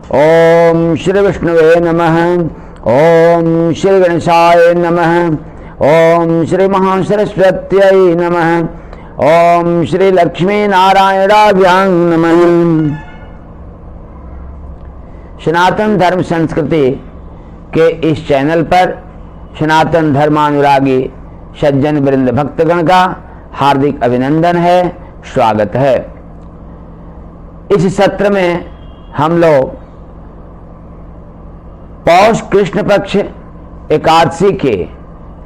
ओम श्री विष्णुवे नमः। ओम श्री गणेशाय नमः। ओम श्री महासरस्वत्यै नमः। ओम श्री लक्ष्मी नारायणाभ्यां नमः। सनातन धर्म संस्कृति के इस चैनल पर सनातन धर्मानुरागी सज्जन वृंद भक्तगण का हार्दिक अभिनंदन है, स्वागत है। इस सत्र में हम लोग पौष कृष्ण पक्ष एकादशी के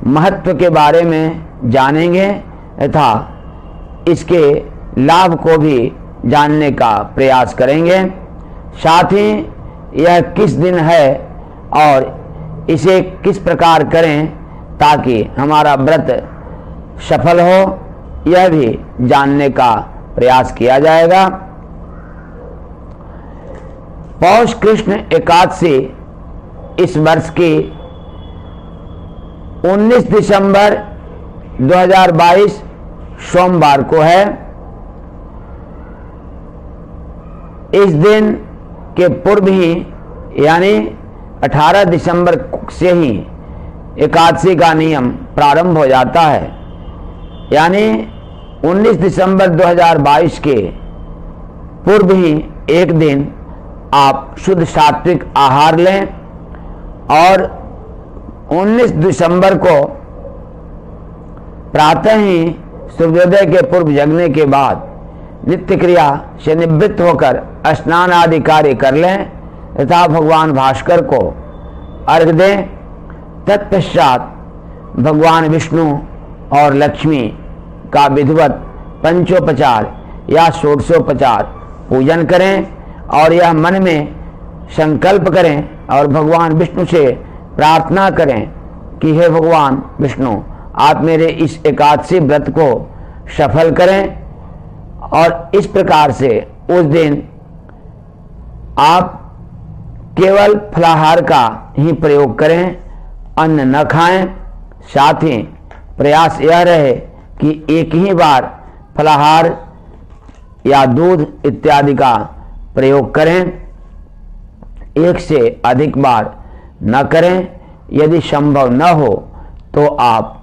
महत्व के बारे में जानेंगे तथा इसके लाभ को भी जानने का प्रयास करेंगे। साथ ही यह किस दिन है और इसे किस प्रकार करें ताकि हमारा व्रत सफल हो, यह भी जानने का प्रयास किया जाएगा। पौष कृष्ण एकादशी इस वर्ष की 19 दिसंबर 2022 सोमवार को है। इस दिन के पूर्व ही यानी 18 दिसंबर से ही एकादशी का नियम प्रारंभ हो जाता है। यानी 19 दिसंबर 2022 के पूर्व ही एक दिन आप शुद्ध सात्विक आहार लें और 19 दिसंबर को प्रातः ही सूर्योदय के पूर्व जगने के बाद नित्य क्रिया से निवृत्त होकर स्नान आदि कार्य कर लें तथा भगवान भास्कर को अर्घ्य दें। तत्पश्चात भगवान विष्णु और लक्ष्मी का विधिवत पंचोपचार या षोडशोपचार पूजन करें और यह मन में संकल्प करें और भगवान विष्णु से प्रार्थना करें कि हे भगवान विष्णु, आप मेरे इस एकादशी व्रत को सफल करें। और इस प्रकार से उस दिन आप केवल फलाहार का ही प्रयोग करें, अन्न न खाएं। साथ ही प्रयास यह रहे कि एक ही बार फलाहार या दूध इत्यादि का प्रयोग करें, एक से अधिक बार न करें। यदि संभव न हो तो आप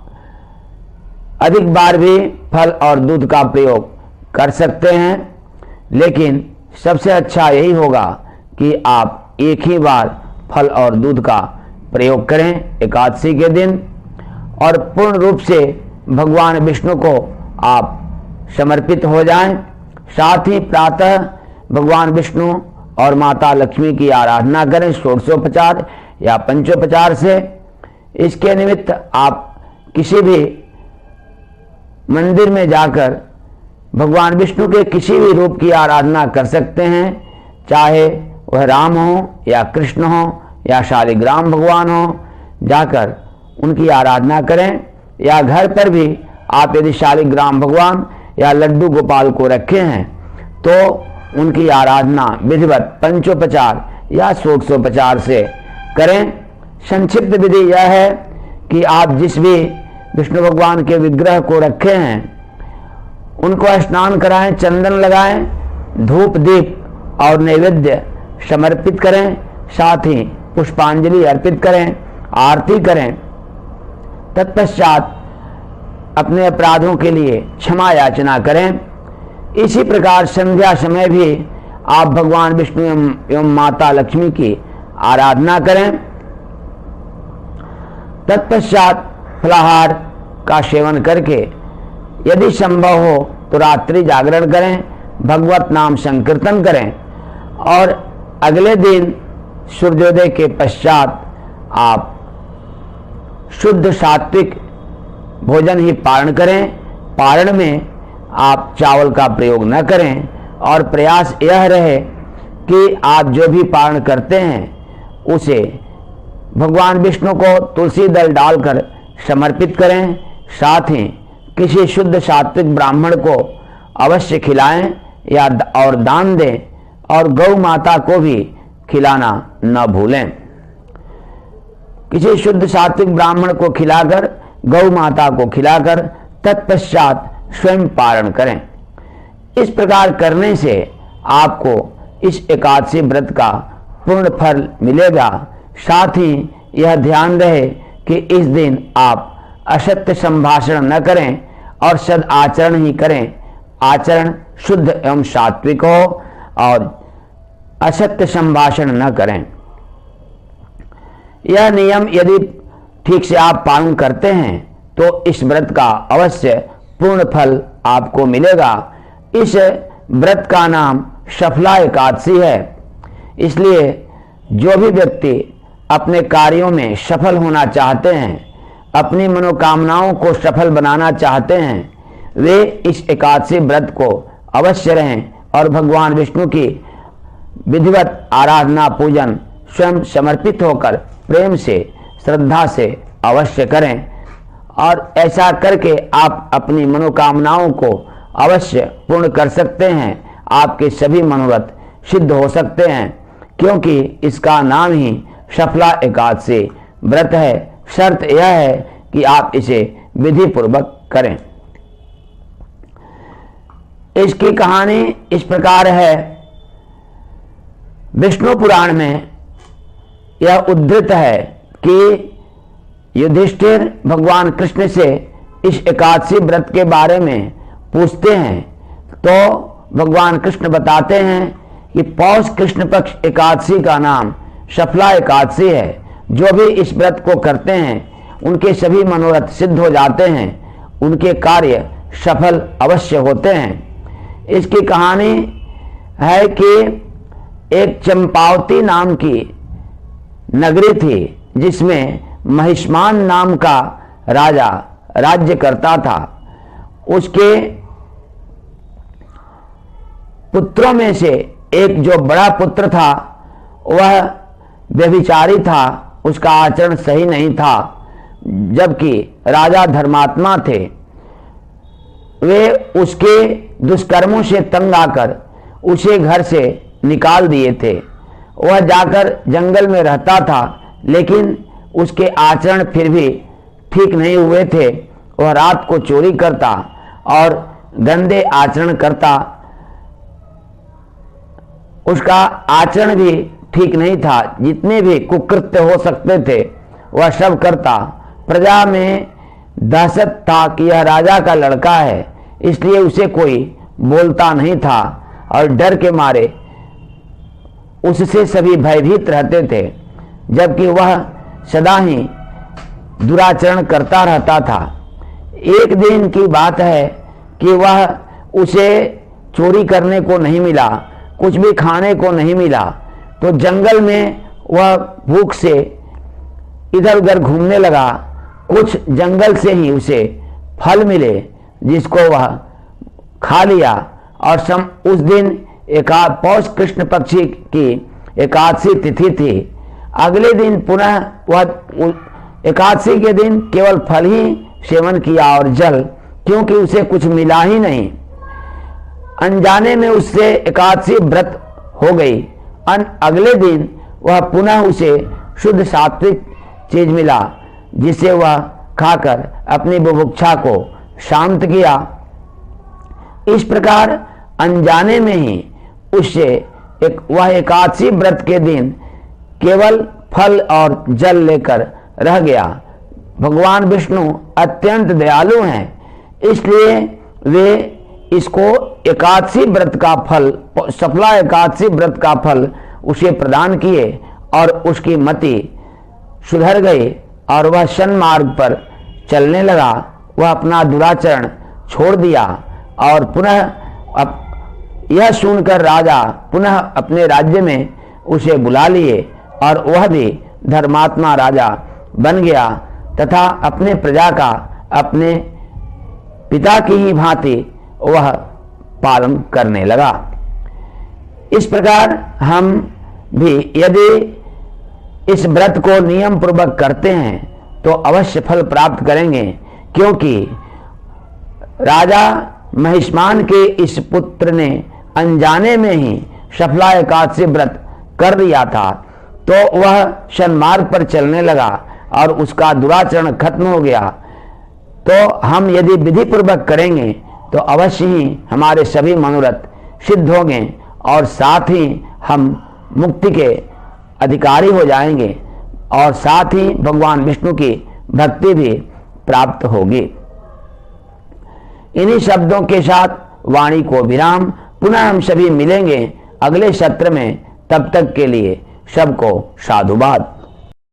अधिक बार भी फल और दूध का प्रयोग कर सकते हैं, लेकिन सबसे अच्छा यही होगा कि आप एक ही बार फल और दूध का प्रयोग करें एकादशी के दिन और पूर्ण रूप से भगवान विष्णु को आप समर्पित हो जाएं। साथ ही प्रातः भगवान विष्णु और माता लक्ष्मी की आराधना करें षोडशोपचार या पंचोपचार से। इसके निमित्त आप किसी भी मंदिर में जाकर भगवान विष्णु के किसी भी रूप की आराधना कर सकते हैं, चाहे वह राम हो या कृष्ण हो या शालिग्राम भगवान हो। जाकर उनकी आराधना करें या घर पर भी आप यदि शालिग्राम भगवान या लड्डू गोपाल को रखे हैं तो उनकी आराधना विधिवत पंचोपचार या षोडशोपचार से करें। संक्षिप्त विधि यह है कि आप जिस भी विष्णु भगवान के विग्रह को रखे हैं उनको स्नान कराएं, चंदन लगाएं, धूप दीप और नैवेद्य समर्पित करें। साथ ही पुष्पांजलि अर्पित करें, आरती करें। तत्पश्चात अपने अपराधों के लिए क्षमा याचना करें। इसी प्रकार संध्या समय भी आप भगवान विष्णु एवं माता लक्ष्मी की आराधना करें। तत्पश्चात फलाहार का सेवन करके यदि संभव हो तो रात्रि जागरण करें, भगवत नाम संकीर्तन करें और अगले दिन सूर्योदय के पश्चात आप शुद्ध सात्विक भोजन ही पारण करें। पारण में आप चावल का प्रयोग न करें और प्रयास यह रहे कि आप जो भी पारण करते हैं उसे भगवान विष्णु को तुलसी दल डालकर समर्पित करें। साथ ही किसी शुद्ध सात्विक ब्राह्मण को अवश्य खिलाएं या और दान दें और गौ माता को भी खिलाना न भूलें। किसी शुद्ध सात्विक ब्राह्मण को खिलाकर, गौ माता को खिलाकर तत्पश्चात स्वयं पारण करें। इस प्रकार करने से आपको इस एकादशी व्रत का पूर्ण फल मिलेगा। साथ ही यह ध्यान रहे कि इस दिन आप असत्य संभाषण न करें और सद आचरण ही करें। आचरण शुद्ध एवं सात्विक हो और असत्य संभाषण न करें। यह नियम यदि ठीक से आप पालन करते हैं तो इस व्रत का अवश्य पूर्ण फल आपको मिलेगा। इस व्रत का नाम सफला एकादशी है। इसलिए जो भी व्यक्ति अपने कार्यों में सफल होना चाहते हैं, अपनी मनोकामनाओं को सफल बनाना चाहते हैं, वे इस एकादशी व्रत को अवश्य रहें और भगवान विष्णु की विधिवत आराधना पूजन स्वयं समर्पित होकर प्रेम से श्रद्धा से अवश्य करें। और ऐसा करके आप अपनी मनोकामनाओं को अवश्य पूर्ण कर सकते हैं। आपके सभी मनोरथ सिद्ध हो सकते हैं, क्योंकि इसका नाम ही सफला एकादशी व्रत है। शर्त यह है कि आप इसे विधि पूर्वक करें। इसकी कहानी इस प्रकार है। विष्णु पुराण में यह उद्धृत है कि युधिष्ठिर भगवान कृष्ण से इस एकादशी व्रत के बारे में पूछते हैं, तो भगवान कृष्ण बताते हैं कि पौष कृष्ण पक्ष एकादशी का नाम सफला एकादशी है। जो भी इस व्रत को करते हैं उनके सभी मनोरथ सिद्ध हो जाते हैं, उनके कार्य सफल अवश्य होते हैं। इसकी कहानी है कि एक चंपावती नाम की नगरी थी, जिसमें महिष्मान नाम का राजा राज्य करता था। उसके पुत्रों में से एक जो बड़ा पुत्र था वह व्यभिचारी था, उसका आचरण सही नहीं था, जबकि राजा धर्मात्मा थे। वे उसके दुष्कर्मों से तंग आकर उसे घर से निकाल दिए थे। वह जाकर जंगल में रहता था, लेकिन उसके आचरण फिर भी ठीक नहीं हुए थे। वह रात को चोरी करता और गंदे आचरण करता। उसका आचरण भी ठीक नहीं था। जितने भी कुकृत्य हो सकते थे वह सब करता। प्रजा में दहशत था कि यह राजा का लड़का है, इसलिए उसे कोई बोलता नहीं था और डर के मारे उससे सभी भयभीत रहते थे, जबकि वह सदा ही दुराचरण करता रहता था। एक दिन की बात है कि वह उसे चोरी करने को नहीं मिला, कुछ भी खाने को नहीं मिला, तो जंगल में वह भूख से इधर उधर घूमने लगा। कुछ जंगल से ही उसे फल मिले, जिसको वह खा लिया। और उस दिन पौष कृष्ण पक्ष की एकादशी तिथि थी। अगले दिन पुनः वह एकादशी के दिन केवल फल ही सेवन किया और जल, क्योंकि उसे कुछ मिला ही नहीं। अनजाने में उससे एकादशी व्रत हो गई। अगले दिन वह पुनः उसे शुद्ध सात्विक चीज मिला, जिसे वह खाकर अपनी बुभुक्षा को शांत किया। इस प्रकार अनजाने में ही उससे वह एकादशी व्रत के दिन केवल फल और जल लेकर रह गया। भगवान विष्णु अत्यंत दयालु हैं, इसलिए वे इसको एकादशी व्रत का फल, सफला एकादशी व्रत का फल उसे प्रदान किए और उसकी मति सुधर गई और वह सन्मार्ग पर चलने लगा। वह अपना दुराचरण छोड़ दिया और पुनः यह सुनकर राजा पुनः अपने राज्य में उसे बुला लिए और वह भी धर्मात्मा राजा बन गया तथा अपने प्रजा का अपने पिता की ही भांति वह पालन करने लगा। इस प्रकार हम भी यदि इस व्रत को नियम पूर्वक करते हैं तो अवश्य फल प्राप्त करेंगे, क्योंकि राजा महिष्मान के इस पुत्र ने अनजाने में ही सफला एकादशी व्रत कर दिया था, तो वह सन्मार्ग पर चलने लगा और उसका दुराचरण खत्म हो गया। तो हम यदि विधि पूर्वक करेंगे तो अवश्य ही हमारे सभी मनोरथ सिद्ध होंगे और साथ ही हम मुक्ति के अधिकारी हो जाएंगे और साथ ही भगवान विष्णु की भक्ति भी प्राप्त होगी। इन्हीं शब्दों के साथ वाणी को विराम। पुनः हम सभी मिलेंगे अगले सत्र में। तब तक के लिए सबको साधुवाद।